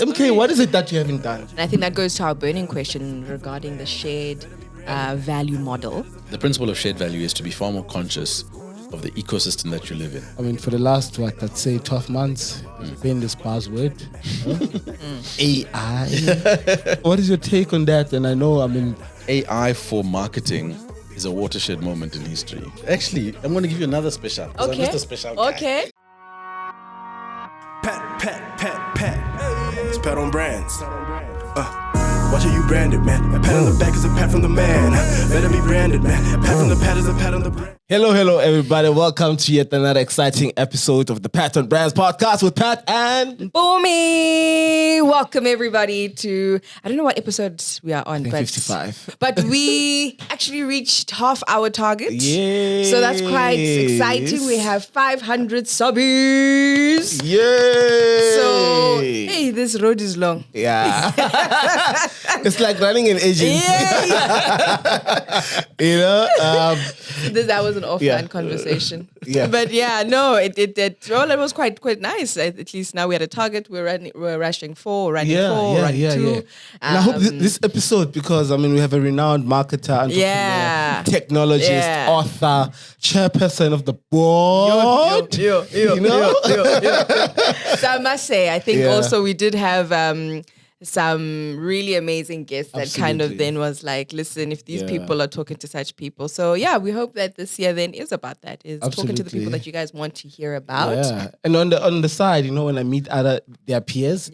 MK, what is it that you haven't done? And I think that goes to our burning question regarding the shared value model. The principle of shared value is to be far more conscious of the ecosystem that you live in. I mean, for the last, I'd say 12 months, it's been this buzzword. AI. What is your take on that? And I know, AI for marketing is a watershed moment in history. Actually, I'm going to give you another special. Okay. I'm just a special guy. Okay. Pat. It's Pat on brands. Watch how you branded, man. A pat on the back is a pat from the man. Better be branded, man. A pat from the pat is a pat on the brand. Hello, everybody. Welcome to yet another exciting episode of the Pat and Brands podcast with Pat and Mpumi. Welcome everybody to, I don't know what episode we are on, E55. but we actually reached half our target. Yes. So that's quite exciting. We have 500 subbies. Yay! So, hey, this road is long. Yeah. It's like running an agency. Yeah. You know? That was an offline conversation. Yeah. But yeah, no, it was quite nice. At least now we had a target. We're rushing 4, running 2. And I hope this episode, because we have a renowned marketer, entrepreneur, technologist, author, chairperson of the board. Yo. So I must say, I think also we did have some really amazing guests that kind of then was like, listen, if these people are talking to such people. So yeah, we hope that this year then is about that, is talking to the people that you guys want to hear about. Yeah. And on the side, when I meet their peers,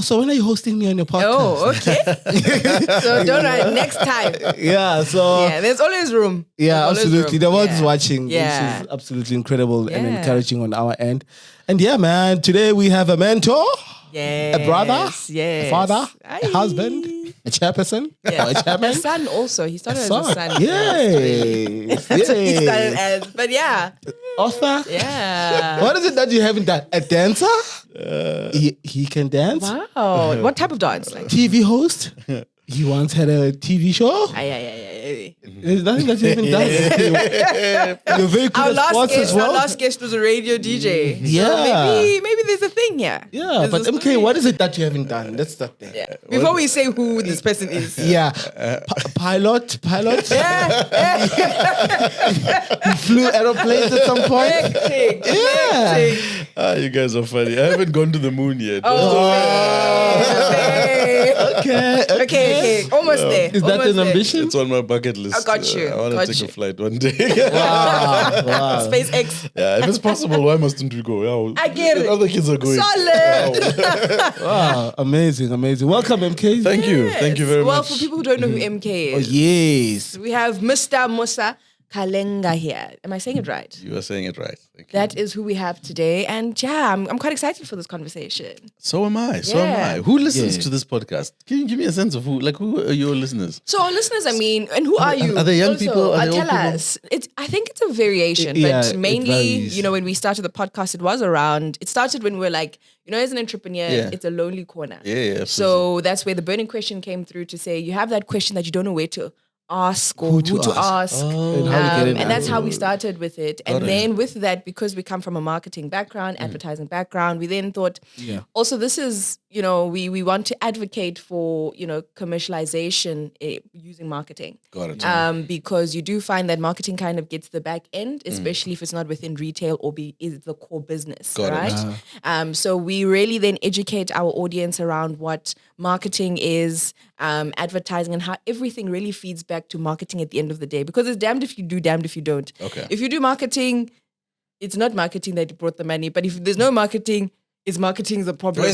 so when are you hosting me on your podcast? Oh, okay. So don't worry, next time. There's always room. Yeah, absolutely. The world is watching, which Yeah. is absolutely incredible and encouraging on our end. And yeah, man, today we have a mentor. Yes, A brother, yes. a father, Aye. a husband, a chairperson, or a chairman. A son also. He started as a son. Yay! That's what he started as. But yeah. Author? Yeah. What is it that you haven't done? A dancer? He can dance? Wow. What type of dance? Like? TV host? He once had a TV show? Aye. There's nothing that you haven't done. You're very good at sports as well. Our last guest was a radio DJ. Yeah. So maybe there's a thing here. Yeah, but MK, what is it that you haven't done? That's the thing. Yeah. Before we say who this person is. Yeah. Pilot? Yeah. You flew aeroplanes at some point? Yeah. You guys are funny. I haven't gone to the moon yet. Okay. Almost there. Is that an ambition? It's on my bucket list. I got you. I want to take a flight one day. Wow. SpaceX. Yeah, if it's possible, why mustn't we go? Yeah, I get it. Other kids are going. Solid. Wow, amazing. Welcome, MK. Thank you very much. Well, for people who don't know who MK is, Yes. we have Mr. Musa Kalenga here. Am I saying it right? You are saying it right. Thank you. That is who we have today. And yeah, I'm quite excited for this conversation. So am I. Who listens to this podcast? Can you give me a sense of who are your listeners? So our listeners, and who are you? Are they young people? Are they old tell people? us. I think it's a variation, but mainly, when we started the podcast, it started when we were like, as an entrepreneur, it's a lonely corner. Yeah, absolutely. So that's where the burning question came through to say, you have that question that you don't know where to ask or who to ask. And that's how we started with it. And then with that, because we come from a marketing background, advertising background, we then thought, also this is, we want to advocate for, commercialization using marketing. Got it. Because you do find that marketing kind of gets the back end, especially if it's not within retail or is the core business, Got it. So we really then educate our audience around what marketing is, advertising, and how everything really feeds back to marketing at the end of the day. Because it's damned if you do, damned if you don't. Okay. If you do marketing, it's not marketing that brought the money. But if there's no marketing, is marketing the problem?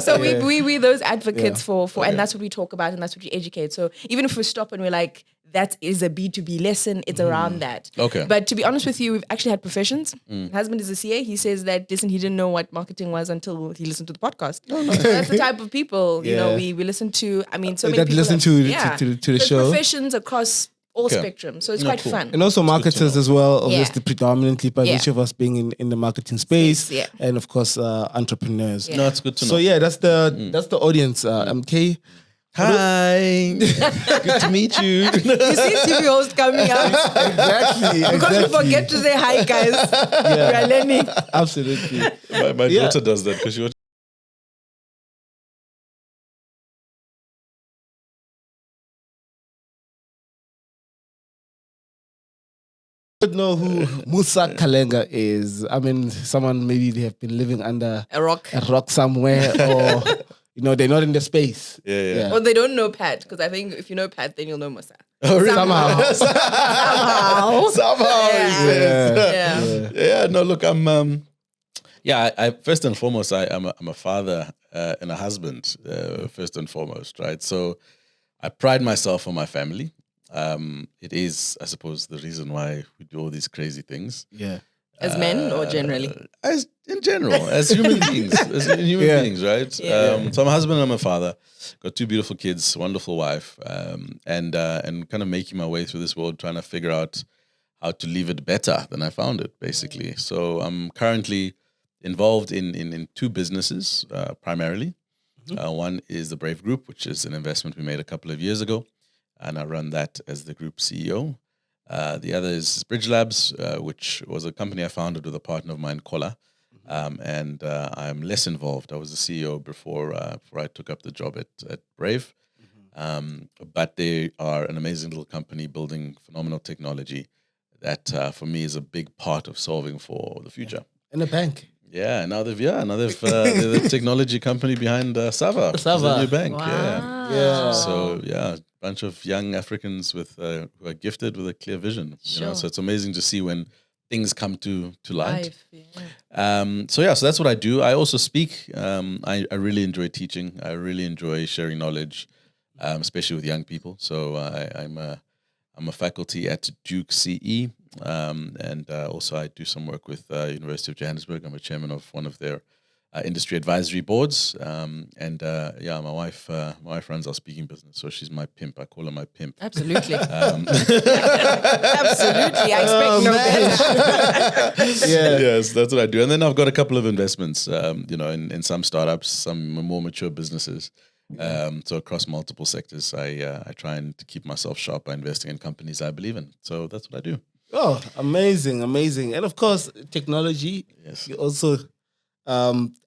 So we those advocates for and that's what we talk about and that's what we educate. So even if we stop and we're like, that is a B2B lesson, it's around that. Okay. But to be honest with you, we've actually had professions. My husband is a CA. He says that he didn't know what marketing was until he listened to the podcast. So that's the type of people, we listen to. So many people listen to the show. Professions across all spectrum. So it's quite fun. And also marketers as well, obviously predominantly, but each of us being in the marketing space, and of course entrepreneurs. No, it's good to know. So that's the audience. MK, Hi, good to meet you. You see TV host coming up. Exactly. Because we forget to say hi, guys. We are learning. Absolutely. My daughter does that because she watches. Don't know who Musa Kalenga is. I mean, someone maybe they have been living under A rock. somewhere, or they're not in the space. Yeah. Or they don't know Pat, because I think if you know Pat, then you'll know Musa. Oh, really? Somehow. Somehow. Yeah. Yeah. No, look, I'm. I first and foremost, I'm a father and a husband. First and foremost, right? So, I pride myself on my family. It is, I suppose, the reason why we do all these crazy things. Yeah. As men or generally? As in general, as human beings, beings, right? Yeah. So I'm a husband, I'm a father, got 2 beautiful kids, wonderful wife, and kind of making my way through this world, trying to figure out how to leave it better than I found it, basically. So I'm currently involved in 2 businesses, primarily. One is the Brave Group, which is an investment we made a couple of years ago, and I run that as the group CEO. The other is Bridge Labs, which was a company I founded with a partner of mine, Kola. And I'm less involved. I was the CEO before I took up the job at Brave. But they are an amazing little company building phenomenal technology that, for me, is a big part of solving for the future. In a bank. Yeah, now they're the technology company behind Sava. Sava. The new bank. Wow. Yeah. So a bunch of young Africans with who are gifted with a clear vision. Sure. So it's amazing to see when things come to light. Life, yeah. So that's what I do. I also speak. I really enjoy teaching. I really enjoy sharing knowledge, especially with young people. So I'm a faculty at Duke CE, and also I do some work with University of Johannesburg. I'm a chairman of one of their industry advisory boards, and my wife runs our speaking business, so she's my pimp. I call her my pimp. Absolutely. Absolutely. I expect no better. Yes, that's what I do. And then I've got a couple of investments, in some startups, some more mature businesses. So across multiple sectors, I try and keep myself sharp by investing in companies I believe in. So that's what I do. Oh, amazing. And of course, technology. Yes. You also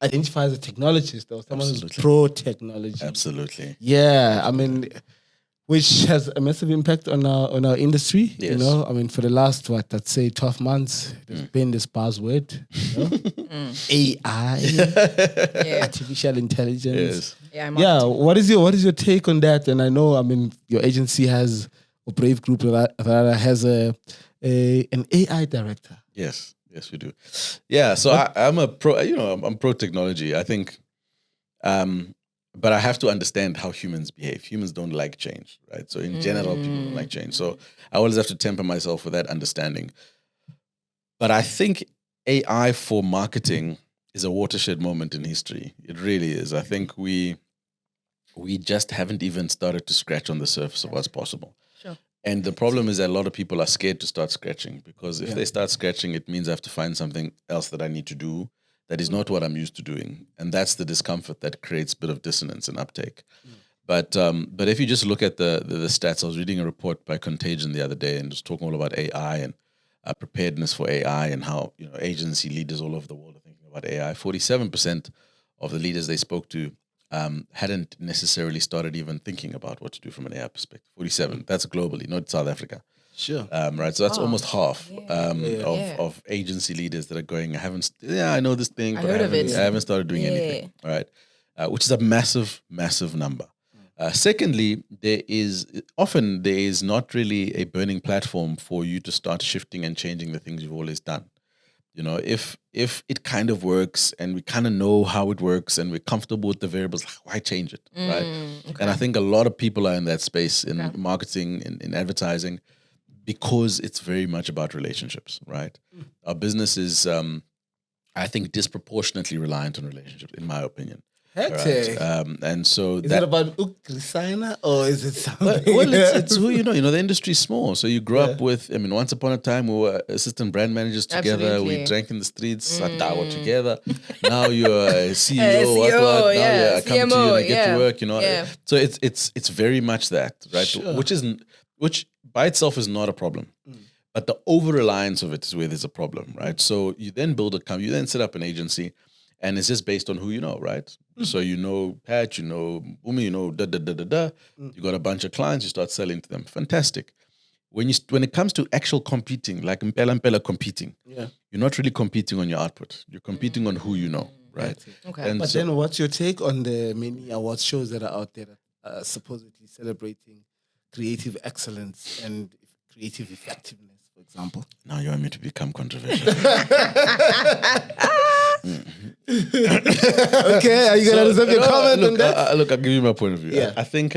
identify as a technologist or someone who's Absolutely. pro-technology. Absolutely. Yeah, I mean, which has a massive impact on our industry. Yes. For the last, I'd say 12 months, there's been this buzzword, AI, artificial intelligence. Yes. Yeah. What is your take on that? And I know, your agency has, or Brave Group rather, has an AI director. Yes, we do. Yeah, so I'm a pro. I'm pro technology. I think, but I have to understand how humans behave. Humans don't like change, right? So in general, people don't like change. So I always have to temper myself with that understanding. But I think AI for marketing is a watershed moment in history. It really is. I think we just haven't even started to scratch on the surface of what's possible. Sure. And the problem is that a lot of people are scared to start scratching, because if they start scratching, it means I have to find something else that I need to do that is not what I'm used to doing. And that's the discomfort that creates a bit of dissonance and uptake. But if you just look at the stats, I was reading a report by Contagion the other day and just talking all about AI and preparedness for AI, and how agency leaders all over the world are thinking about AI. 47% of the leaders they spoke to hadn't necessarily started even thinking about what to do from an AI perspective. 47. That's globally, not South Africa. Sure. Right. So that's almost half of agency leaders that are going, I know this thing, but I haven't started doing anything. All right. Which is a massive, massive number. Secondly, there is not really a burning platform for you to start shifting and changing the things you've always done. If it kind of works and we kind of know how it works and we're comfortable with the variables, why change it, right? Okay. And I think a lot of people are in that space in marketing, in advertising, because it's very much about relationships, right? Our business is, I think, disproportionately reliant on relationships, in my opinion. Hectic. Right? And so is it about Ukrisina or is it something? Well, it's who you know. You know, the industry's small. So you grew up with, I mean, once upon a time, we were assistant brand managers together. Absolutely. We drank in the streets, satawa together. Now you're a CEO, what? Now I come to you and I get to work, you know. Yeah. So it's very much that, right? Sure. Which by itself is not a problem. But the over-reliance of it is where there's a problem, right? So you then build a company, you then set up an agency, and it's just based on who you know, right? So you know Pat, you know Mpumi, you know da. You got a bunch of clients, you start selling to them. Fantastic. When it comes to actual competing, like Mpela competing, you're not really competing on your output. You're competing on who you know, right? Okay. And then what's your take on the many awards shows that are out there that are supposedly celebrating creative excellence and creative effectiveness, for example? Now you want me to become controversial. Okay, are you gonna reserve your comment on that? Look, I'll give you my point of view. Yeah. I think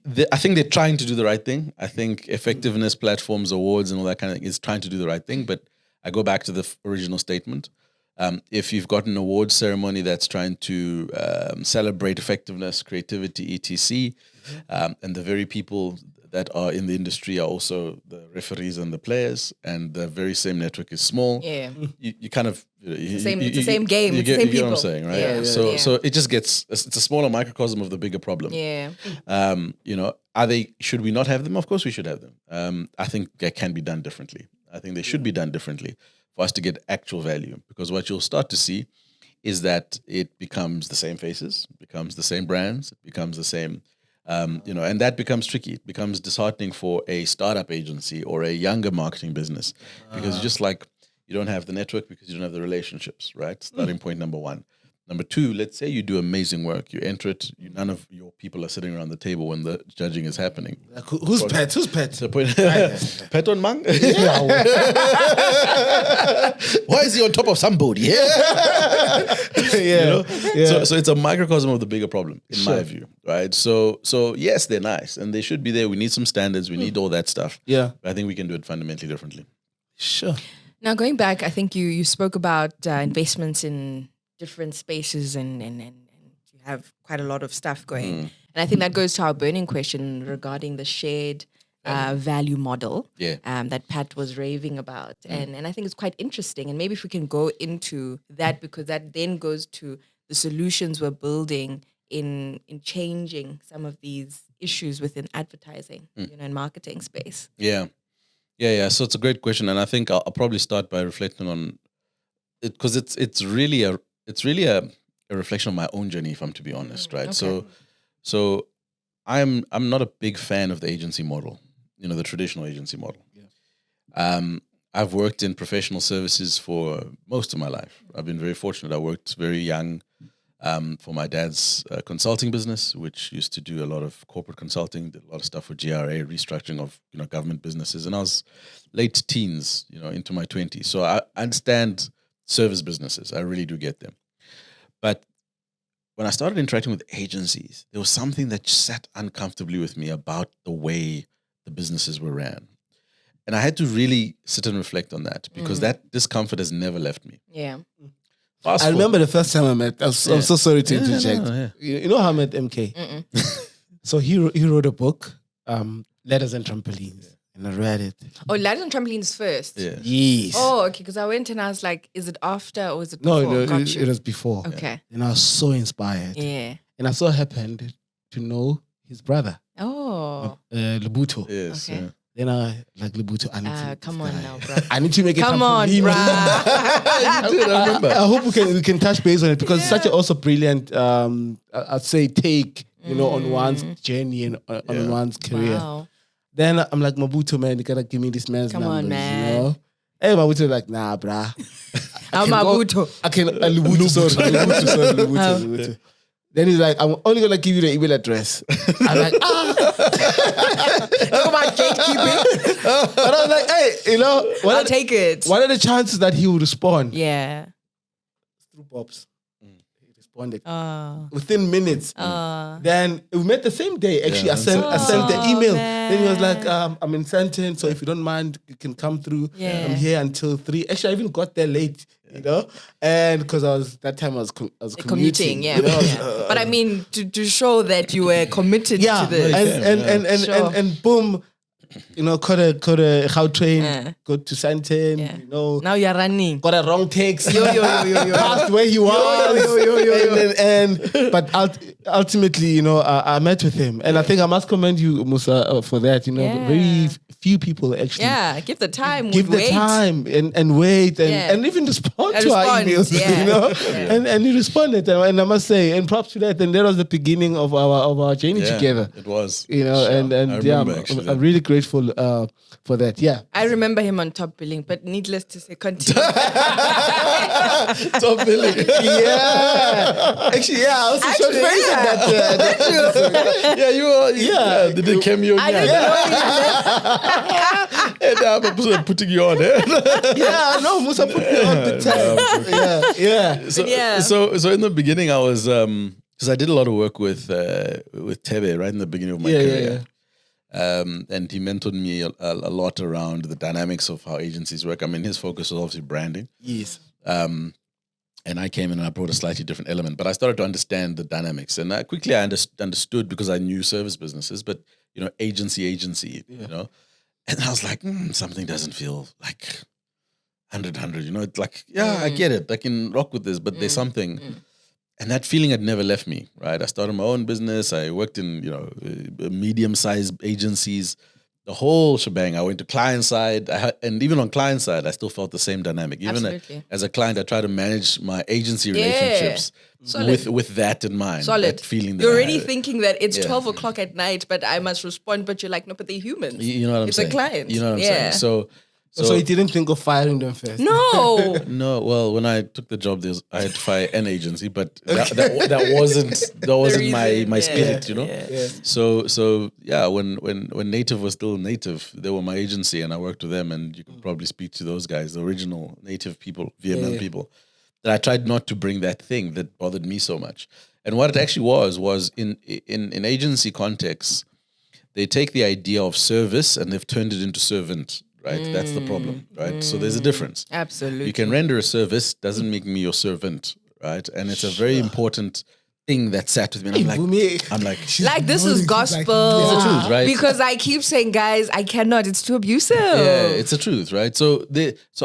they're trying to do the right thing. I think effectiveness platforms, awards, and all that kind of thing is trying to do the right thing. But I go back to the original statement. If you've got an award ceremony that's trying to celebrate effectiveness, creativity, etc., and the very people that are in the industry are also the referees and the players, and the very same network is small. Yeah. You kind of It's the same game. You It's the same get what I'm people. saying, right? Yeah. So it just gets, it's a smaller microcosm of the bigger problem. Yeah. You know, should we not have them? Of course we should have them. I think they can be done differently. I think they should be done differently for us to get actual value, because what you'll start to see is that it becomes the same faces, becomes the same brands, it becomes the same, you know, and that becomes tricky. It becomes disheartening for a startup agency or a younger marketing business, because you just like, you don't have the network because you don't have the relationships, right? Starting point number one. Number two, let's say you do amazing work. You enter it, none of your people are sitting around the table when the judging is happening. Like, who's Pat? Who's Pat? The point, Pat on Mang? Why is he on top of somebody? You know? So it's a microcosm of the bigger problem, in my view, right? So yes, they're nice and they should be there. We need some standards. We need all that stuff. Yeah. But I think we can do it fundamentally differently. Sure. Now, going back, I think you spoke about investments in different spaces and you have quite a lot of stuff going. And I think that goes to our burning question regarding the shared value model that Pat was raving about. And I think it's quite interesting. And maybe if we can go into that, because that then goes to the solutions we're building in changing some of these issues within advertising, you know, and marketing space. Yeah. So it's a great question, and I think I'll probably start by reflecting on it, because it's really a reflection of my own journey, if I'm to be honest, right? Okay. So I'm not a big fan of the agency model, you know, the traditional agency model. Yeah. I've worked in professional services for most of my life. I've been very fortunate. I worked very young for my dad's consulting business, which used to do a lot of corporate consulting, did a lot of stuff for GRA, restructuring of, you know, government businesses. And I was late teens, you know, into my 20s. So I understand service businesses. I really do get them. But when I started interacting with agencies, there was something that sat uncomfortably with me about the way the businesses were ran. And I had to really sit and reflect on that, because that discomfort has never left me. Yeah. I remember the first time I met. I'm so sorry to interject. You know how I met MK? So he wrote a book, Letters and Trampolines, and I read it. Oh, Ladders and Trampolines first. Yeah. Yes. Oh, okay. Because I went and I was like, is it after or is it before? No, Got it you. was before. Okay. And I was so inspired. Yeah. And I so happened to know his brother, Oh. Lubuto. Yes. Okay. Yeah. Then I like Lubuto. I need to Come on now, bro. I need to make it Come on, trampoline. bro. I remember. I hope we can touch base on it, because it's such a also brilliant I'd say take, you know, on one's journey and on one's career. Wow. Then I'm like, Mabuto, man, you gotta give me this man's Come numbers, on, man. you know? Hey, Mabuto like, nah, brah. I'm Mabuto. I can Lubuto, sorry. Lubuto. Then he's like, I'm only gonna give you the email address. I'm like, Talk about gatekeeping. But I was like, hey, you know, I'll take it. What are the chances that he will respond? Yeah. Through Bob's. responded within minutes. Then we met the same day. Actually, I sent the email. Man. Then he was like, I'm in Sandton, so if you don't mind, you can come through. I'm here until 3. Actually, I even got there late, and because I was commuting. Yeah. You know? But I mean, to show that you were committed to this. And boom. Caught a Gautrain, go to Sandton, Now you're running. got a wrong text, Yo. passed where he was. But ultimately, I met with him. And I think I must commend you, Musa, for that. Very few people actually give the time. Time and wait and even respond to our emails, And he responded. And I must say, and props to that. And that was the beginning of our journey together. It was. And I'm really grateful for that. Yeah. I remember him on top billing, but needless to say, continue. Top billing. Actually, I was phrasing that. You were. Yeah. Did they cameo? I didn't And I'm putting you on. No, Musa put me on the time. So in the beginning, I was because I did a lot of work with Tebe right in the beginning of my career. And he mentored me a lot around the dynamics of how agencies work. I mean, his focus was obviously branding. Yes. And I came in and I brought a slightly different element, but I started to understand the dynamics. And I quickly understood because I knew service businesses, but agency, and I was like, something doesn't feel like 100. It's like, I get it. I can rock with this, but there's something. And that feeling had never left me, right? I started my own business. I worked in, medium-sized agencies, the whole shebang. I went to client side, and even on client side, I still felt the same dynamic. Even as a client, I try to manage my agency relationships with that in mind. Solid. That feeling. You're already thinking that it's 12 o'clock at night, but I must respond. But you're like, no, but they're humans. You know what I'm saying? It's a client. You know what I'm saying? So you didn't think of firing them first? No. No. Well, when I took the job, I had to fire an agency, but that wasn't my spirit, So when Native was still Native, they were my agency, and I worked with them. And you can probably speak to those guys, the original Native people, Vietnam people. That I tried not to bring that thing that bothered me so much. And what it actually was in agency contexts, they take the idea of service and they've turned it into servant. Right, that's the problem. Right, so there's a difference. Absolutely, you can render a service, doesn't make me your servant. Right, and it's a very important thing that sat with me. And I'm like, this is gospel. It's the truth, right? Because I keep saying, guys, I cannot. It's too abusive. Yeah, it's the truth, right? So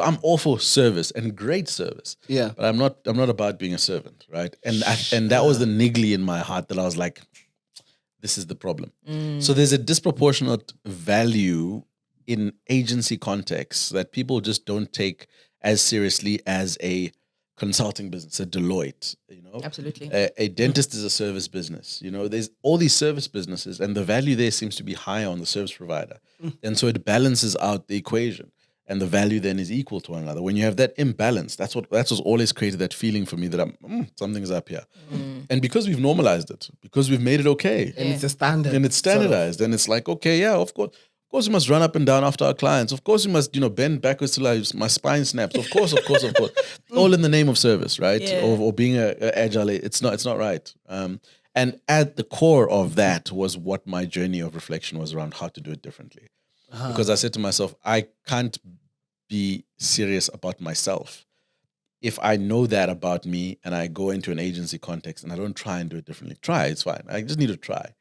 I'm all for service and great service. Yeah, but I'm not about being a servant, right? And that was the niggly in my heart that I was like, this is the problem. So there's a disproportionate value in agency contexts that people just don't take as seriously as a consulting business, a Deloitte, Absolutely. A dentist is a service business. There's all these service businesses, and the value there seems to be higher on the service provider. And so it balances out the equation, and the value then is equal to one another. When you have that imbalance, that's what's always created that feeling for me that something's up here. And because we've normalized it, because we've made it okay. And it's a standard. And it's standardized. And it's like, okay, yeah, of course. Of course, we must run up and down after our clients. Of course, we must, bend backwards till my spine snaps. Of course. All in the name of service, right? Yeah. Or being agile. It's not right. And at the core of that was what my journey of reflection was around how to do it differently. Because I said to myself, I can't be serious about myself if I know that about me and I go into an agency context and I don't try and do it differently. Try, it's fine. I just need to try.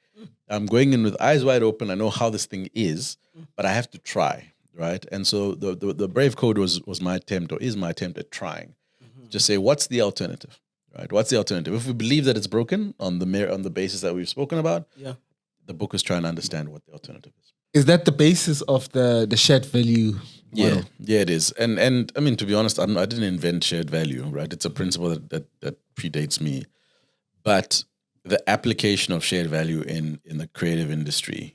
I'm going in with eyes wide open. I know how this thing is, but I have to try, right? And so the Brave Code was my attempt, or is my attempt at trying. Just say, what's the alternative, right? What's the alternative? If we believe that it's broken on the basis that we've spoken about, the book is trying to understand what the alternative is. Is that the basis of the shared value model? Yeah, it is. And I mean, to be honest, I didn't invent shared value, right? It's a principle that predates me, but the application of shared value in the creative industry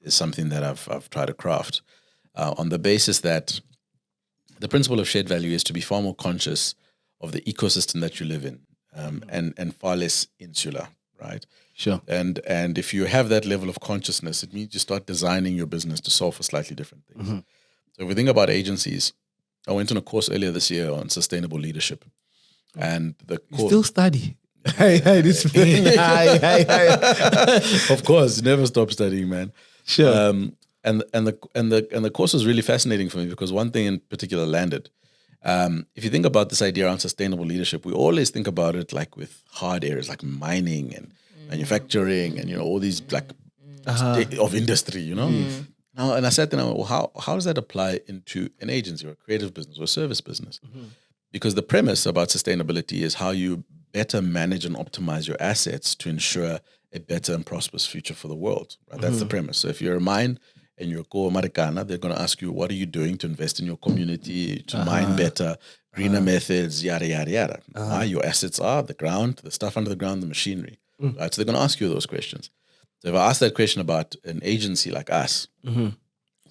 is something that I've tried to craft on the basis that the principle of shared value is to be far more conscious of the ecosystem that you live in and far less insular, right? Sure. And if you have that level of consciousness, it means you start designing your business to solve for slightly different things. So if we think about agencies, I went on a course earlier this year on sustainable leadership, and the course still study. Hi, this hi. Of course, never stop studying, man. Sure. And the course was really fascinating for me because one thing in particular landed. If you think about this idea around sustainable leadership, we always think about it like with hard areas like mining and manufacturing and all these like of industry, Now, and I sat there and I went, well, how does that apply into an agency or a creative business or a service business? Because the premise about sustainability is how you better manage and optimize your assets to ensure a better and prosperous future for the world. Right? That's the premise. So if you're a mine and you're a core Marikana, they're going to ask you, what are you doing to invest in your community, to mine better, greener methods, yada, yada, yada. Why your assets are, the ground, the stuff under the ground, the machinery. Right? So they're going to ask you those questions. So if I ask that question about an agency like us,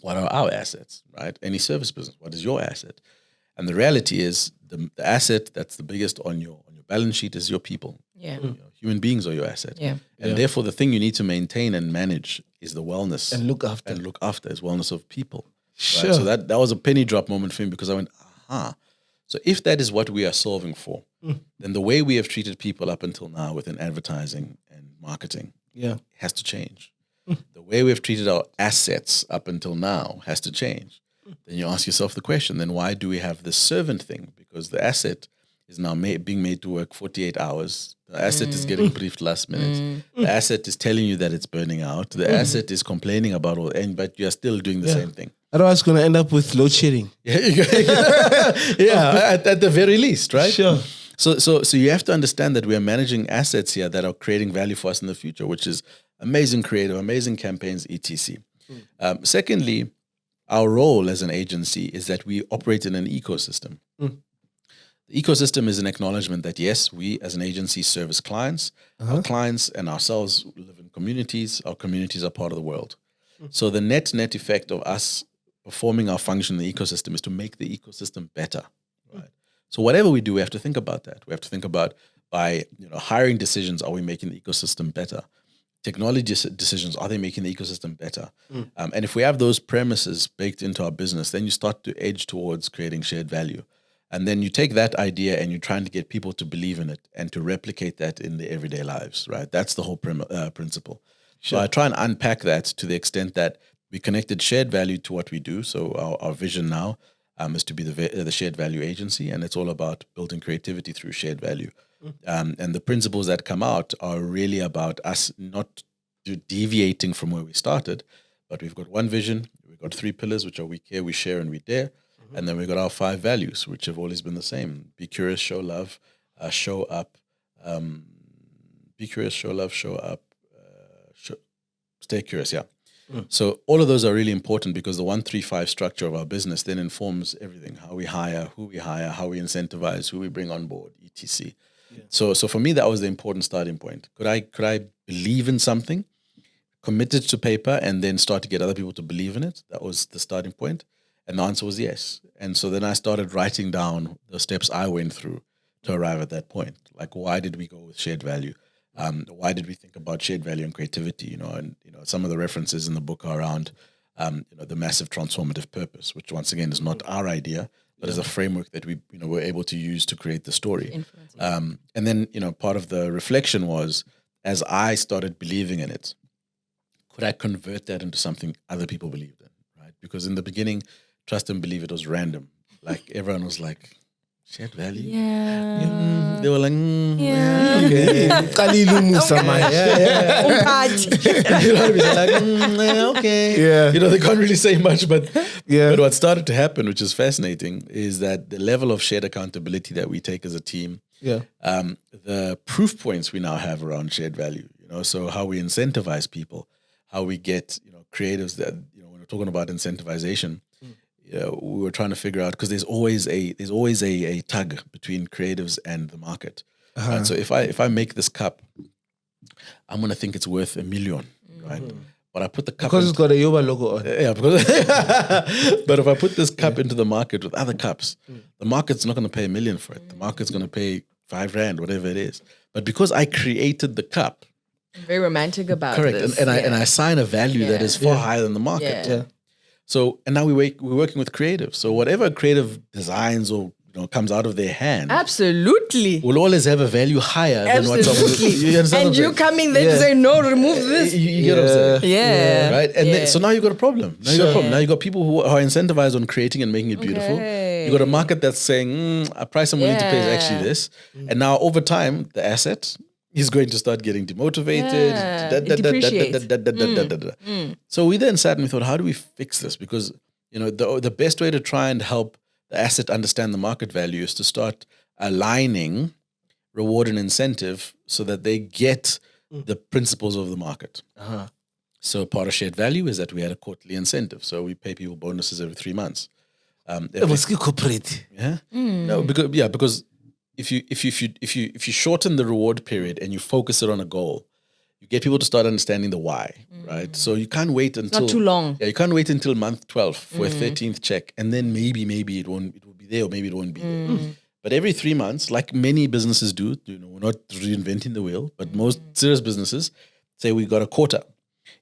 what are our assets, right? Any service business, what is your asset? And the reality is the asset that's the biggest on your balance sheet is your people. Yeah. Human beings are your asset. Yeah. And therefore the thing you need to maintain and manage is the wellness. And look after. Is wellness of people. Sure. Right? So that was a penny drop moment for me because I went, aha. So if that is what we are solving for, then the way we have treated people up until now within advertising and marketing has to change. The way we have treated our assets up until now has to change. Then you ask yourself the question, then why do we have this servant thing? Because the asset is now being made to work 48 hours. The asset is getting briefed last minute. The asset is telling you that it's burning out. The asset is complaining about but you are still doing the same thing. Otherwise, it's going to end up with load shedding. At the very least, right? Sure. So you have to understand that we are managing assets here that are creating value for us in the future, which is amazing creative, amazing campaigns, etc. Secondly, our role as an agency is that we operate in an ecosystem. The ecosystem is an acknowledgement that yes, we as an agency service clients. Our clients and ourselves live in communities. Our communities are part of the world. So the net effect of us performing our function in the ecosystem is to make the ecosystem better. Right. So whatever we do, we have to think about that. We have to think about by hiring decisions, are we making the ecosystem better? Technology decisions, are they making the ecosystem better? And if we have those premises baked into our business, then you start to edge towards creating shared value. And then you take that idea and you're trying to get people to believe in it and to replicate that in their everyday lives, right? That's the whole principle. Sure. So I try and unpack that to the extent that we connected shared value to what we do. So our vision now is to be the shared value agency, and it's all about building creativity through shared value. And the principles that come out are really about us not deviating from where we started, but we've got one vision, we've got 3 pillars, which are we care, we share, and we dare. And then we've got our 5 values, which have always been the same. Be curious, show love, show up. Be curious, show love, show up, stay curious, So all of those are really important because the 1-3-5 structure of our business then informs everything, how we hire, who we hire, how we incentivize, who we bring on board, etc. So for me, that was the important starting point. Could I believe in something, commit it to paper, and then start to get other people to believe in it? That was the starting point. And the answer was yes. And so then I started writing down the steps I went through to arrive at that point. Like, why did we go with shared value? Why did we think about shared value and creativity? And some of the references in the book are around, the massive transformative purpose, which once again is not our idea, but is a framework that we, were able to use to create the story. And then, part of the reflection was, as I started believing in it, could I convert that into something other people believed in, right? Because in the beginning, trust and believe, it was random. Like everyone was like, shared value? Yeah. They were like, okay. Musa, okay. Yeah. They can't really say much, but what started to happen, which is fascinating, is that the level of shared accountability that we take as a team, the proof points we now have around shared value, so how we incentivize people, how we get, creatives that, when we're talking about incentivization, we were trying to figure out, because there's always a tug between creatives and the market. Right? So if I make this cup, I'm gonna think it's worth $1 million, right? But I put the cup because it's got a Yoba logo on. Yeah, because but if I put this cup into the market with other cups, the market's not gonna pay $1 million for it. The market's gonna pay $5,000, whatever it is. But because I created the cup, I'm very romantic about correct, this. and I assign a value that is far higher than the market. Yeah. So, and now we're working with creatives. So whatever creative designs or comes out of their hand, Absolutely. will always have a value higher than what someone. You understand? And you coming there to say, no, remove this. You get what I'm saying? Yeah. Right? And then, so now you've got a problem. Now you've got people who are incentivized on creating and making it beautiful. Okay. You've got a market that's saying, a price I'm willing to pay is actually this. And now over time, the asset is going to start getting demotivated. So we then sat and we thought, how do we fix this? Because, the best way to try and help the asset understand the market value is to start aligning reward and incentive so that they get the principles of the market. So part of shared value is that we had a quarterly incentive. So we pay people bonuses every 3 months. Corporate. Yeah. No, because if you shorten the reward period and you focus it on a goal, you get people to start understanding the why, right? So you can't wait until not too long. Yeah, you can't wait until month 12 for a 13th check, and then maybe it will be there, or maybe it won't be there. But every 3 months, like many businesses do, we're not reinventing the wheel, but most serious businesses say we got a quarter.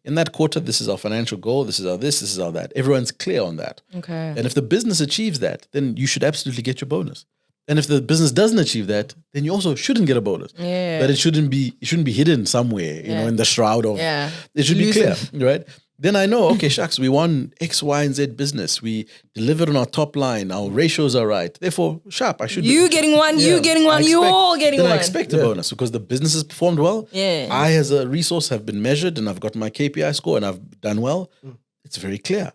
In that quarter, this is our financial goal, this is our this is our that. Everyone's clear on that. Okay. And if the business achieves that, then you should absolutely get your bonus. And if the business doesn't achieve that, then you also shouldn't get a bonus. Yeah. But it shouldn't be hidden somewhere, in the shroud of. Yeah. It should be clear, right? Then I know, okay, shucks, we won X, Y, and Z business. We delivered on our top line. Our ratios are right. Therefore, sharp, I should. You getting one, you getting one, you all getting one. Then I expect a bonus because the business has performed well. Yeah. I, as a resource, have been measured and I've got my KPI score and I've done well. It's very clear.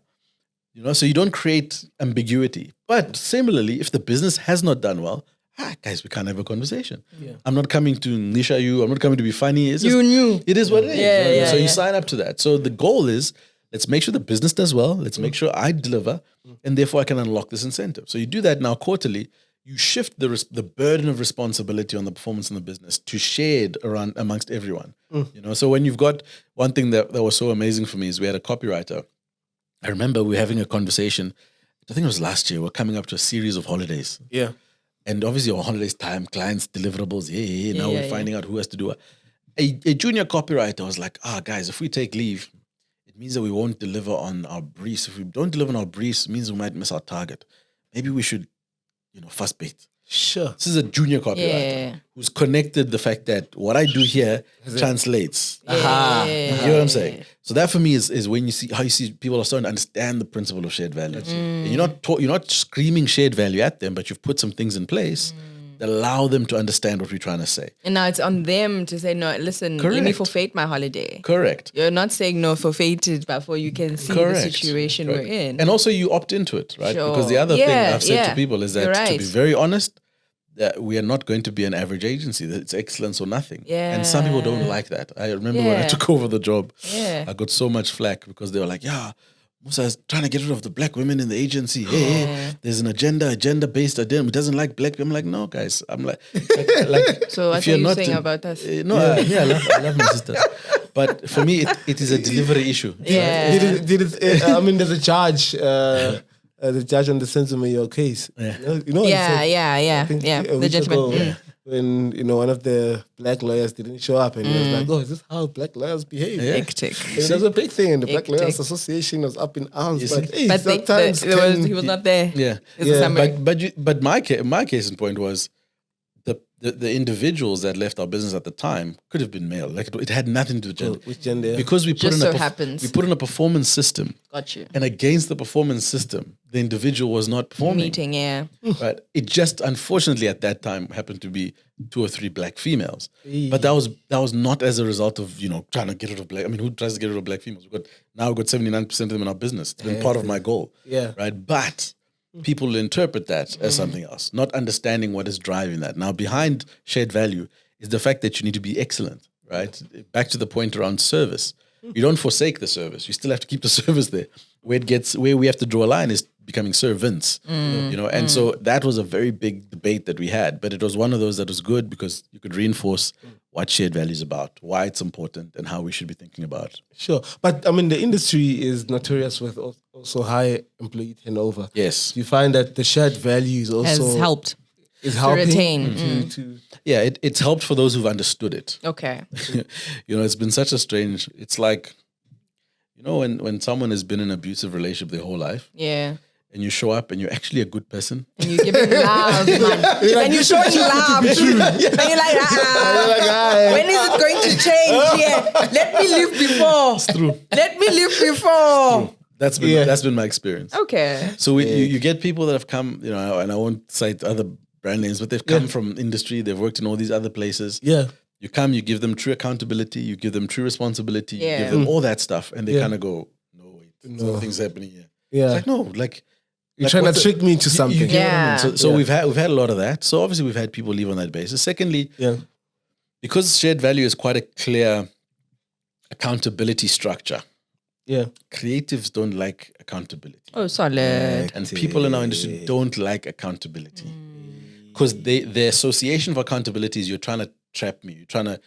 So you don't create ambiguity. But similarly, if the business has not done well, guys, we can't have a conversation. Yeah. I'm not coming to nisha you. I'm not coming to be funny. It's just, it is what it is. So you sign up to that. So the goal is, let's make sure the business does well. Let's make sure I deliver. And therefore, I can unlock this incentive. So you do that now quarterly. You shift the burden of responsibility on the performance in the business to shared around amongst everyone. So when you've got one thing that was so amazing for me is we had a copywriter. I remember we were having a conversation. I think it was last year. We're coming up to a series of holidays. Yeah. And obviously on holidays time, clients, deliverables, now we're finding out who has to do it. A junior copywriter was like, guys, if we take leave, it means that we won't deliver on our briefs. If we don't deliver on our briefs, it means we might miss our target. Maybe we should, fast bait. Sure. This is a junior copywriter who's connected the fact that what I do here translates. You know what I'm saying? So that for me is when you see how you see people are starting to understand the principle of shared value. And you're not screaming shared value at them, but you've put some things in place that allow them to understand what we're trying to say. And now it's on them to say, no, listen, let me forfeit my holiday. Correct. You're not saying no, forfeit it before you can see the situation we're in. And also you opt into it, right? Sure. Because the other thing I've said to people is that right. to be very honest, that we are not going to be an average agency. That it's excellence or nothing. Yeah. And some people don't like that. I remember when I took over the job, I got so much flack because they were like, Musa is trying to get rid of the black women in the agency. Hey, there's an agenda-based agenda. He doesn't like black. I'm like, no, guys. I'm like so what are you saying about us? I love my sisters. But for me, it is a delivery issue. Yeah. There's a charge. The judge on the sentiment of your case. The judgment. When one of the black lawyers didn't show up, and he was like, "Oh, is this how black lawyers behave?" Hectic. It was a big thing, and the Black Lawyers Association was up in arms. But sometimes he was not there. But my case in point was the individuals that left our business at the time could have been male. Like it had nothing to do with gender. Because we put we put in a performance system. Got you. And against the performance system, the individual was not performing. Right. It just unfortunately at that time happened to be 2 or 3 black females. But that was not as a result of trying to get rid of black. I mean, who tries to get rid of black females? We've got 79% of them in our business. It's been part of my goal. Yeah. Right. But people interpret that as something else, not understanding what is driving that. Now, behind shared value is the fact that you need to be excellent, right? Back to the point around service. You don't forsake the service. You still have to keep the service there. Where we have to draw a line is becoming servants, and so that was a very big debate that we had, but it was one of those that was good because you could reinforce what shared value is about, why it's important, and how we should be thinking about it. Sure. But the industry is notorious with also high employee turnover. Yes. You find that the shared value is also has helped. Is helping to retain. It's helped for those who've understood it. Okay. It's been such a strange, it's like, when someone has been in an abusive relationship their whole life. Yeah. and you show up and you're actually a good person. And you give him love, man. And you're showing love. And you're like, when is it going to change? Yeah. Let me live before. It's true. Let me live before. That's been my experience. Okay. So you get people that have come, you know, and I won't cite other brand names, but they've come from industry. They've worked in all these other places. Yeah. You come, you give them true accountability, you give them true responsibility, you give them all that stuff, and they kind of go, no, wait, something's happening here. Yeah. It's like, no, like you're trying to trick me into something. You get what I mean? So we've had a lot of that. So obviously we've had people leave on that basis. Secondly, because shared value is quite a clear accountability structure. Yeah. Creatives don't like accountability. Oh, solid. And people in our industry don't like accountability. Because the association of accountability is you're trying to trap me. You're trying to,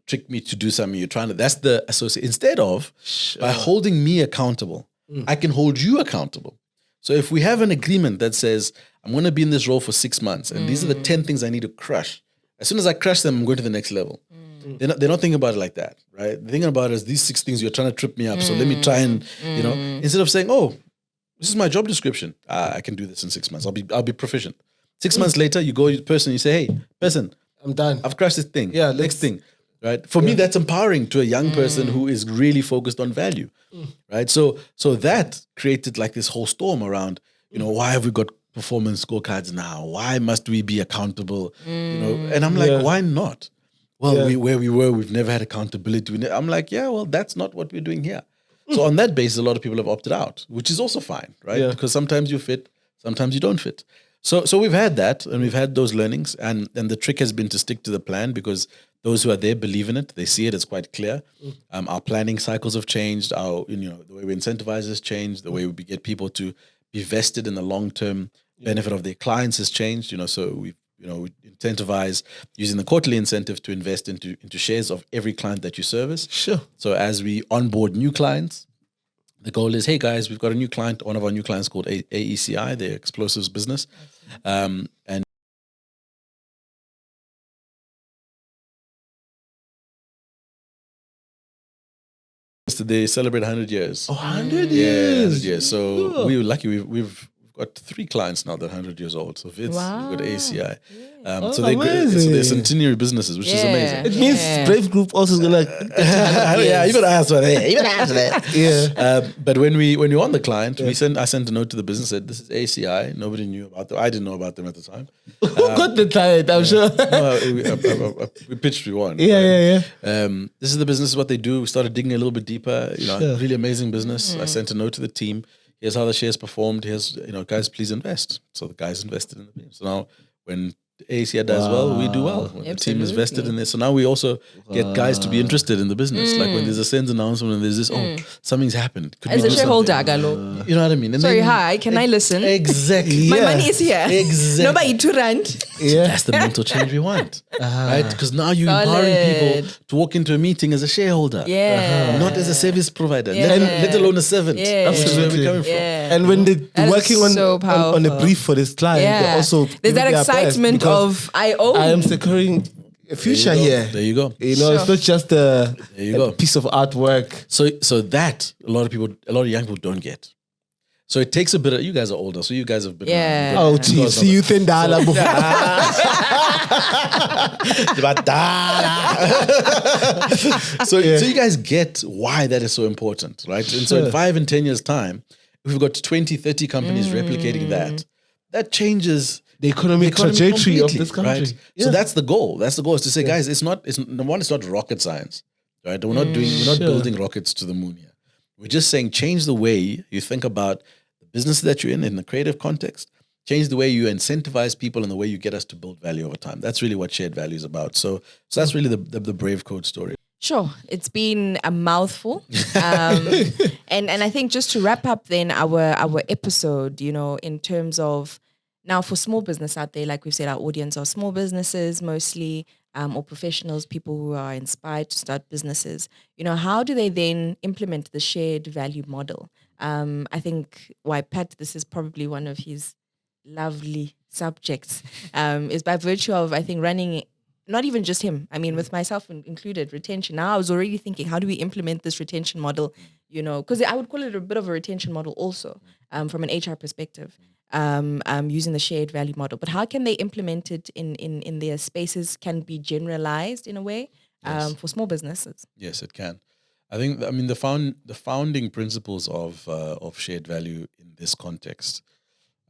trick me to do something. That's the association. Instead of, by holding me accountable, I can hold you accountable. So if we have an agreement that says, I'm going to be in this role for 6 months, and these are the 10 things I need to crush. As soon as I crush them, I'm going to the next level. They're not thinking about it like that, right? They're thinking about it as these 6 things you're trying to trip me up. So let me try and, instead of saying, oh, this is my job description. I can do this in 6 months. I'll be proficient. 6 months later, you go to the person, you say, hey, person, I'm done. I've crushed this thing. Yeah, next thing. Right? For me, that's empowering to a young person who is really focused on value. Right? So that created like this whole storm around, why have we got performance scorecards now? Why must we be accountable? And I'm like, why not? Well, where we were, we've never had accountability. I'm like, well, that's not what we're doing here. So on that basis, a lot of people have opted out, which is also fine, right? Yeah. Because sometimes you fit, sometimes you don't fit. So we've had that, and we've had those learnings, and the trick has been to stick to the plan, because those who are there believe in it. They see it. It's quite clear. Our planning cycles have changed. Our the way we incentivize has changed. The way we get people to be vested in the long-term benefit of their clients has changed. So we incentivize using the quarterly incentive to invest into shares of every client that you service. Sure. So as we onboard new clients, the goal is, hey guys, we've got a new client, one of our new clients called AECI, the explosives business. And they celebrate 100 years. Oh, 100 years. 100 years. So we were lucky. We've got 3 clients now that are 100 years old. So we've got ACI. So they're centenary businesses, which is amazing. It means Brave Group also is going to... Yeah, you got to ask for that. You got to ask that. Yeah. But when we won the client, I sent a note to the business, said, this is ACI. Nobody knew about them. I didn't know about them at the time. Who got the client? I'm sure. No, we pitched, we won. Yeah. This is the business, is what they do. We started digging a little bit deeper. Really amazing business. I sent a note to the team. Here's how the shares performed. Here's, guys, please invest. So the guys invested in the team. So now when ACI does well, we do well. When the team is vested in this. So now we also get guys to be interested in the business. Like when there's a sales announcement and there's this, something's happened. Could as a shareholder, Galo. You know what I mean? And sorry, hi, can I listen? Exactly. My money is here. Exactly. Nobody to rent. Yeah. That's the mental change we want. Right? Because now you're empowering people to walk into a meeting as a shareholder. Yeah. Not as a service provider. Let alone a servant. Yeah. That's where we're coming from. And when they're working on a brief for this client, they also... There's that excitement of, I am securing a future here. There you go. It's not just a piece of artwork. So that a lot of young people don't get. So it takes a bit of, you guys are older, so you guys have been around. Oh, geez. See youth in Dala. So you guys get why that is so important, right? And so in 5 and 10 years' time, if we've got 20, 30 companies replicating that changes the economic trajectory of this country. Right? Yeah. So that's the goal. That's the goal, is to say, guys, it's not rocket science, right? We're not building rockets to the moon here. We're just saying, change the way you think about the business that you're in the creative context. Change the way you incentivize people and the way you get us to build value over time. That's really what shared value is about. So that's really the Brave Code story. Sure. It's been a mouthful. And I think just to wrap up then our episode, in terms of now for small business out there, like we've said, our audience are small businesses mostly, or professionals, people who are inspired to start businesses. How do they then implement the shared value model? I think why Pat, this is probably one of his lovely subjects, is by virtue of, I think, running not even just him. I mean, with myself included, retention. Now I was already thinking, how do we implement this retention model? Because I would call it a bit of a retention model also, from an HR perspective, using the shared value model. But how can they implement it in their spaces? Can be generalized in a way for small businesses. Yes, it can. I think. The founding principles of shared value in this context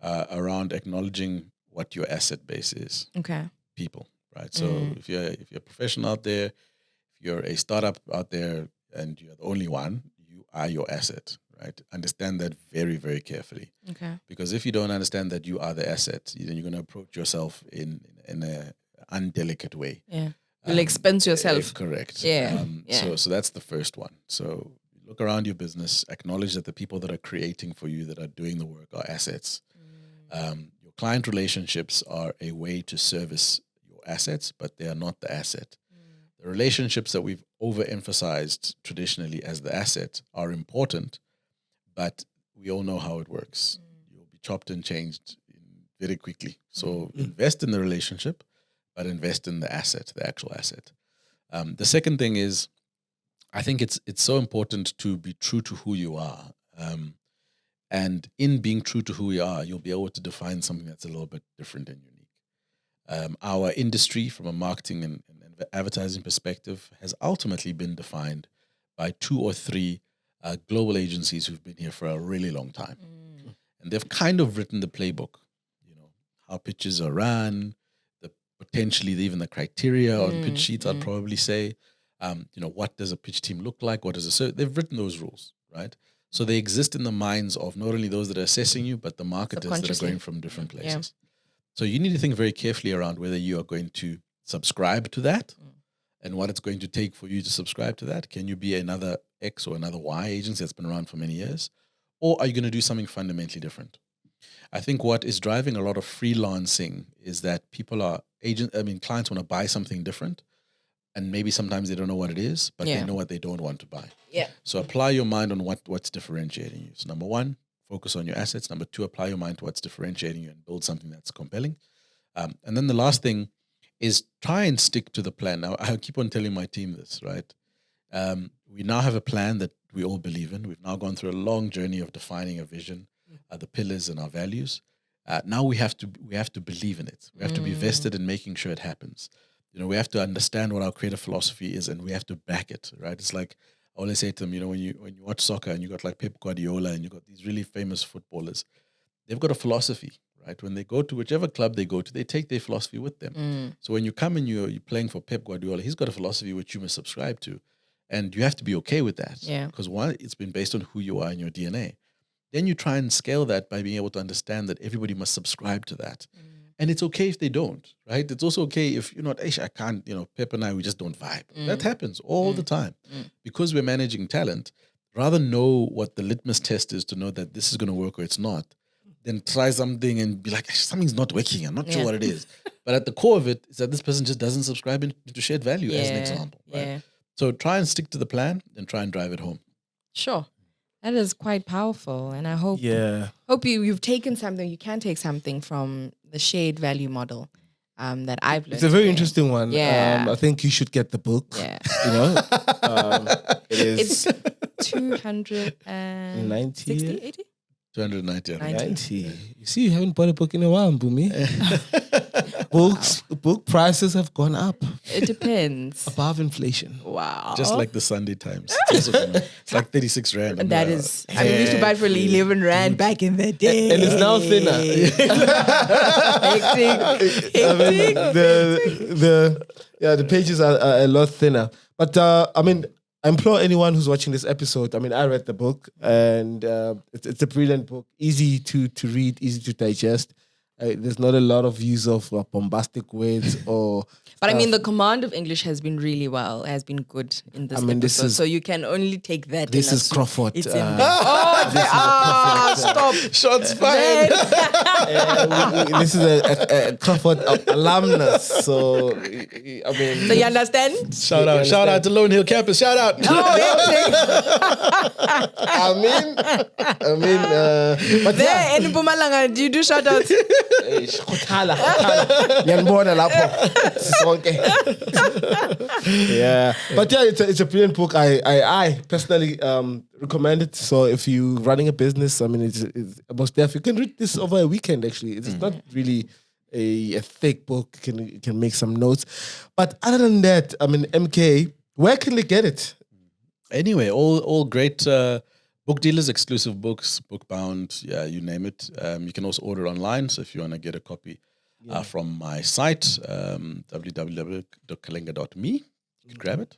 around acknowledging what your asset base is. Okay. People. Right. So if you're a professional out there, if you're a startup out there and you're the only one, you are your asset, right? Understand that very, very carefully. Okay. Because if you don't understand that you are the asset, then you're going to approach yourself in a undelicate way. Yeah. You'll expense yourself. Correct. Yeah. So that's the first one. So look around your business, acknowledge that the people that are creating for you, that are doing the work, are assets. Your client relationships are a way to service assets, but they are not the asset. The relationships that we've overemphasized traditionally as the asset are important, but we all know how it works. You'll be chopped and changed very quickly. So invest in the relationship, but invest in the asset, the actual asset. The second thing is, I think it's so important to be true to who you are. And in being true to who we are, you'll be able to define something that's a little bit different and unique. Our industry, from a marketing and advertising perspective, has ultimately been defined by 2 or 3 global agencies who've been here for a really long time. And they've kind of written the playbook, how pitches are run, potentially even the criteria on pitch sheets, I'd probably say, what does a pitch team look like? They've written those rules, right? So they exist in the minds of not only those that are assessing you, but the marketers that are going from different places. So you need to think very carefully around whether you are going to subscribe to that and what it's going to take for you to subscribe to that. Can you be another X or another Y agency that's been around for many years? Or are you going to do something fundamentally different? I think what is driving a lot of freelancing is that clients want to buy something different, and maybe sometimes they don't know what it is, but they know what they don't want to buy. Yeah. So apply your mind on what's differentiating you. So number 1, focus on your assets. Number 2, apply your mind to what's differentiating you and build something that's compelling. And then the last thing is try and stick to the plan. Now, I keep on telling my team this, right? We now have a plan that we all believe in. We've now gone through a long journey of defining a vision, the pillars and our values. Now we have to believe in it. We have to be vested in making sure it happens. We have to understand what our creative philosophy is, and we have to back it, right? It's like, I always say to them, when you watch soccer and you got like Pep Guardiola and you got these really famous footballers, they've got a philosophy, right? When they go to whichever club they go to, they take their philosophy with them. So when you come and you're playing for Pep Guardiola, he's got a philosophy which you must subscribe to, and you have to be okay with that. Because one, it's been based on who you are in your DNA. Then you try and scale that by being able to understand that everybody must subscribe to that. And it's okay if they don't, right? It's also okay if you're not, I can't, Pep and I, we just don't vibe. That happens all the time. Because we're managing talent, rather know what the litmus test is to know that this is going to work or it's not, then try something and be like, something's not working. I'm not sure what it is. But at the core of it is that this person just doesn't subscribe into shared value, as an example. Right? So try and stick to the plan and try and drive it home. Sure. That is quite powerful. And I hope you've taken something, you can take something from the shared value model that I've learned. It's a very interesting one. Yeah. I think you should get the book. Yeah. It is. It's 290, 80? 290. 90. You see, you haven't bought a book in a while, Mpumi. Book prices have gone up. It depends. Above inflation. Wow. Just like the Sunday Times. It's like 36 Rand. And that is, we used to buy it for 11 Rand back in the day. And it's now thinner. Hectic. The pages are a lot thinner. But I implore anyone who's watching this episode. I read the book, and it's a brilliant book, easy to read, easy to digest. There's not a lot of use of bombastic words or. But the command of English has been good in this episode. So you can only take that. This is Crawford. It's stop! Shots fired. This is a Crawford alumnus, so I mean. So you understand? Shout out to Lone Hill campus. Shout out. I mean, but There in Mpumalanga, do you do shout outs? Yeah, but yeah, it's a brilliant book. I personally recommend it. So if you're running a business, I mean, it's most definitely you can read this over a weekend. Actually, it's not really a thick book. You can make some notes, but other than that, I mean, MK, where can they get it? Anyway, all great book dealers, exclusive books, book bound, yeah, you name it. You can also order online. So if you want to get a copy from my site, www.kalenga.me, you can grab it.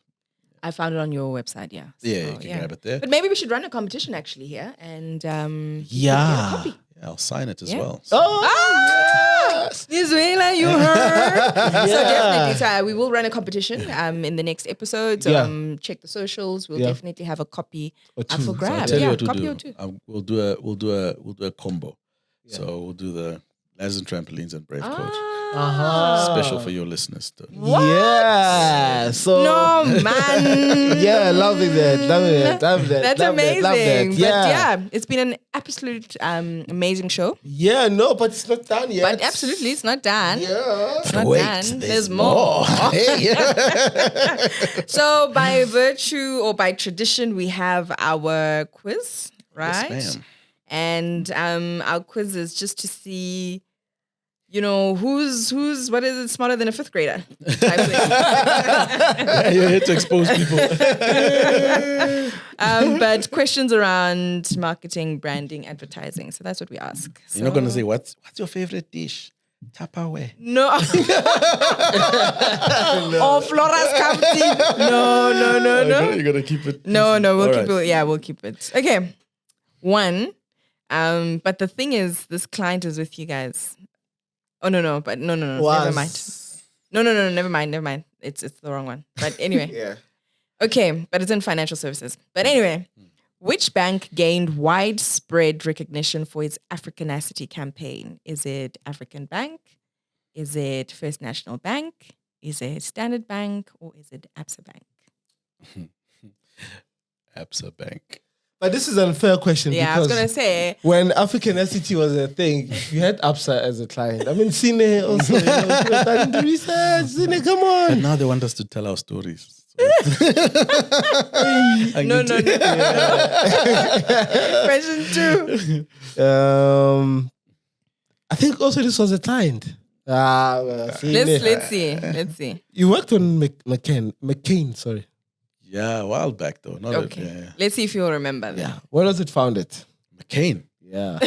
I found it on your website, yeah. So, Yeah, you can grab it there. But maybe we should run a competition actually here and get a Yeah. copy. Yeah, I'll sign it as Yeah. well. Venezuela, you heard. So definitely, so we will run a competition in the next episode. Check the socials. We'll definitely have a copy up for So grab. I'll tell you Yeah, what to copy do. or two. We'll do a combo. So we'll do the ladders and trampolines and brave coat. Special for your listeners. Though. Yeah. So No, man. yeah, loving that. That's amazing. Love that. But yeah, it's been an absolute amazing show. Yeah, no, but it's not done yet. But absolutely, it's not done. Yeah. It's not done. There's more. So by virtue or by tradition, we have our quiz, right? Yes, ma'am. And our quiz is just to see, you know, who's what is it, smarter than a fifth grader? type thing. Yeah, you're here to expose people. But questions around marketing, branding, advertising. So that's what we ask. So, You're not going to say, what's your favorite dish? Tupperware. no. Or Flora's Captain. No. You're going to keep it. No, we'll All keep right. it. Yeah, we'll keep it. Okay. One. But the thing is, this client is with you guys. Oh no. Never mind. No, never mind. It's the wrong one. But anyway. Yeah. Okay, but it's in financial services. But anyway, which bank gained widespread recognition for its Africanacity campaign? Is it African Bank? Is it First National Bank? Is it Standard Bank? Or is it Absa Bank? Absa Bank. But this is an unfair question Yeah, I was because going to say, when Africanacity was a thing, you had Absa as a client. I mean, Cine also, you know, could have done the research. Cine, come But on. now they want us to tell our stories. no. Question two. I think also this was a client. Cine. Let's see. You worked on McCain, sorry. Yeah, a while back though. Not Okay. yeah. Let's see if you'll remember that. Yeah. When was it founded? McCain. Yeah.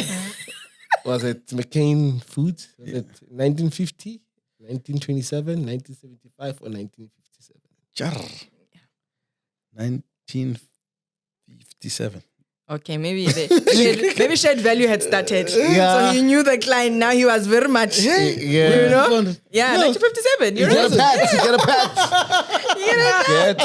Was it McCain Foods? Was it 1950, 1927, 1975, or 1957? Jar. 1957. Okay, maybe maybe shared value had started. Yeah. So he knew the client. Now he was very much, Yeah. you know? Yeah, No. 1957. You You get a remember? pat. You get a pat. Get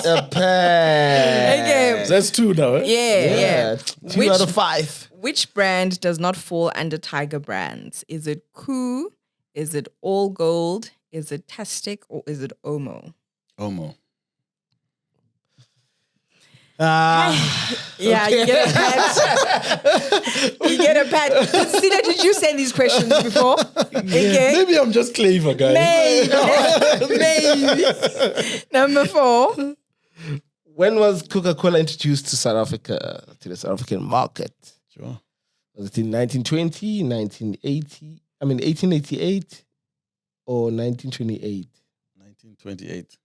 a pat. Okay. That's two now, eh? Yeah. 2 out of 5. Which brand does not fall under Tiger Brands? Is it Koo? Is it All Gold? Is it Tastic? Or is it Omo? Omo. Yeah, you get a pat. You get a pat. Sina, did you send these questions before? Okay. Maybe I'm just clever, guys. Maybe. Number 4. When was Coca-Cola introduced to South Africa, to the South African market? Sure. Was it in 1920, 1888, or 1928? 1928.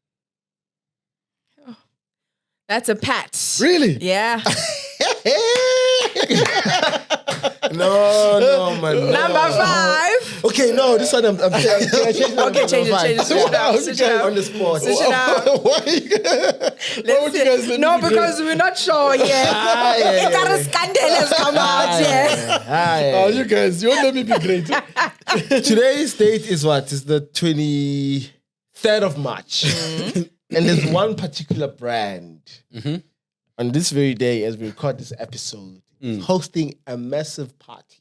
That's a pat. Really? Yeah. No, man. No. Number 5. Okay, no, this one can I change it? Okay, change it. Switch it out. Switch it On out. the spot. Switch it out. Why would you guys let No, me be because we're not sure yet. yeah. Got a scandal has come out yet. Oh, you guys, you won't let me be great. Today's date is what? It's the 23rd of March. And there's one particular brand on this very day as we record this episode hosting a massive party.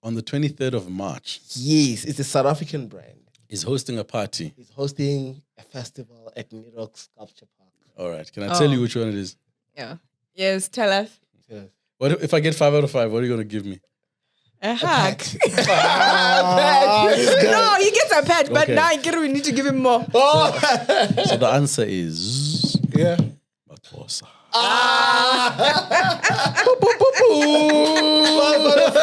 on the 23rd of March, Yes, it's a South African brand. is hosting a party. He's hosting a festival at Nirox Sculpture Park. All right. Can I tell you which one it is? Yeah. Yes, tell us. Yes. What if I get 5 out of 5? What are you going to give me? A hug. This guy. No, he gets a pat, but Okay. now we need to give him more. So the answer is Yeah. Matosa.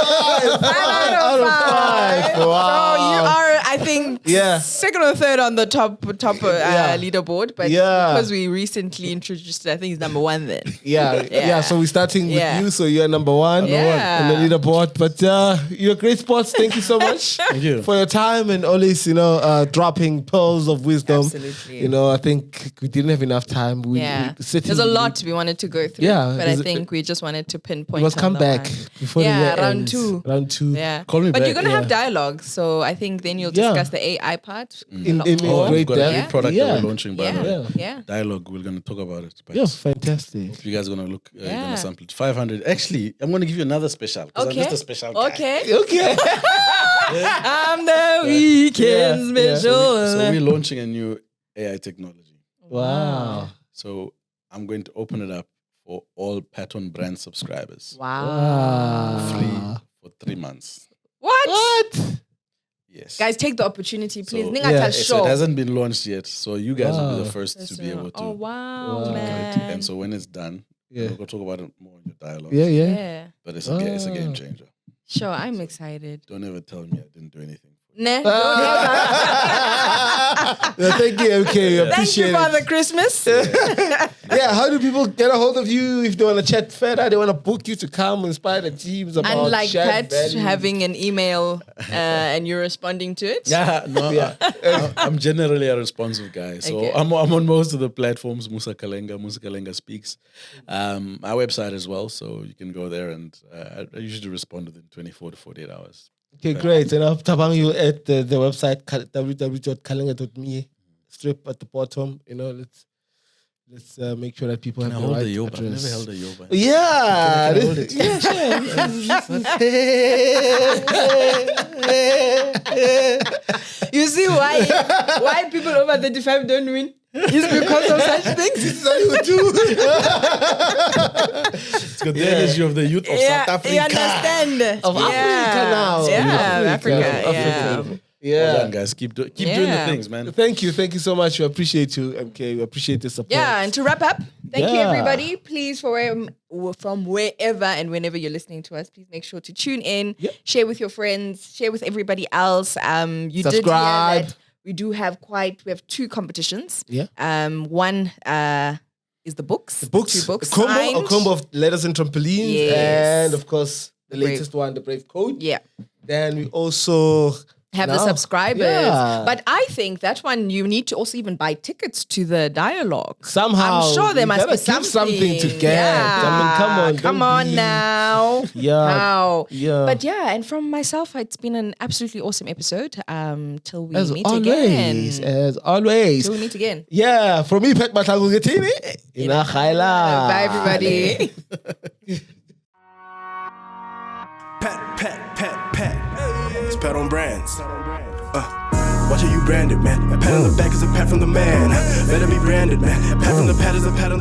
Out of five. So Wow. you are, I think, Yeah. second or third on the top leaderboard. But Yeah. because we recently introduced it, I think he's number one then. Yeah. So we're starting with Yeah. you. So you're number one Yeah. on the leaderboard. But you're great sports. Thank you so much you. for your time and always, dropping pearls of wisdom. Absolutely. I think we didn't have enough time. We There's a lot we wanted to go through. Yeah, But I think we just wanted to pinpoint. We must on come the back one. before the Yeah, year round ends. two. Round two. Yeah. Call me but back, you're going to yeah. have dialogue. So I think then you'll Yeah. discuss the AI part. In a lot more. great We've got a depth. new product Yeah. that we're launching, by the way. Yeah. Yeah. Dialogue, we're going to talk about it. But Yeah, fantastic. you guys are going to look, you're going Yeah. to sample it. 500. Actually, I'm going to give you another special. 'Cause I'm Okay. just a special guy. Okay. Okay. I'm the weekend Yeah. special. So we're launching a new AI technology. Wow. So I'm going to open it up for all patonbrands subscribers. Wow. Free for 3 months. What? Yes. Guys, take the opportunity, please. So- Ninga Yeah, tell So it show. hasn't been launched yet. So you guys will be the first to be able to. Oh, wow, Wow. man. And so when it's done, Yeah. we'll go talk about it more in your dialogue. Yeah. Yeah. But it's a game changer. Sure, I'm excited. Don't ever tell me I didn't do anything. Nah, don't Yeah, thank you, MK. Thank you, Appreciate Father it. Christmas. Yeah, how do people get a hold of you if they want to chat further? They want to book you to come inspire the teams about Unlike shared Pat values. having an email and you're responding to it. Yeah, no, I'm generally a responsive guy. So Okay. I'm on most of the platforms, Musa Kalenga Speaks. Our website as well, so you can go there and I usually respond within 24 to 48 hours. Okay, great. And I'll tabang you at the website www.kalenga.me. Strip at the bottom. Let's make sure that people have the Hold right the yoba. I've address. never held a yoba. Yeah. Can I hold it? Yeah, sure. You see why people over 35 don't win? It's because of such things. This is how you do. It's got the energy of the youth of South Africa. You understand? Of Africa now. Yeah, Africa. Of Yeah. Well Yeah. done, guys. Keep doing the things, man. Thank you so much. We appreciate you, MK. We appreciate the support. Yeah, and to wrap up, thank you Yeah. everybody. Please, from wherever and whenever you're listening to us, please make sure to tune in, Yep. share with your friends, share with everybody else. You did hear Subscribe. that we have 2 competitions. Yeah. One is the books. 2 books. a signed. combo of letters and trampolines, Yes. and of course the Brave. latest one, the Brave Code. Yeah. Then we also Have the now- subscribers. Yeah. But I think that one you need to also even buy tickets to the dialogue. Somehow I'm sure there you must gotta be give something to get. Yeah. I mean, come on, Come don't on be- now. Yeah. How? Yeah. But yeah, and from myself, it's been an absolutely awesome episode. Till we As meet always, again. as always. Till we meet again. Yeah, from me, Pat Matangugitini. Bye, everybody. Pat. It's Pat on Brands. Watch how you branded, man. A pat on the back is a pat from the man. Better be branded, man. A pat from the pat is a pat on the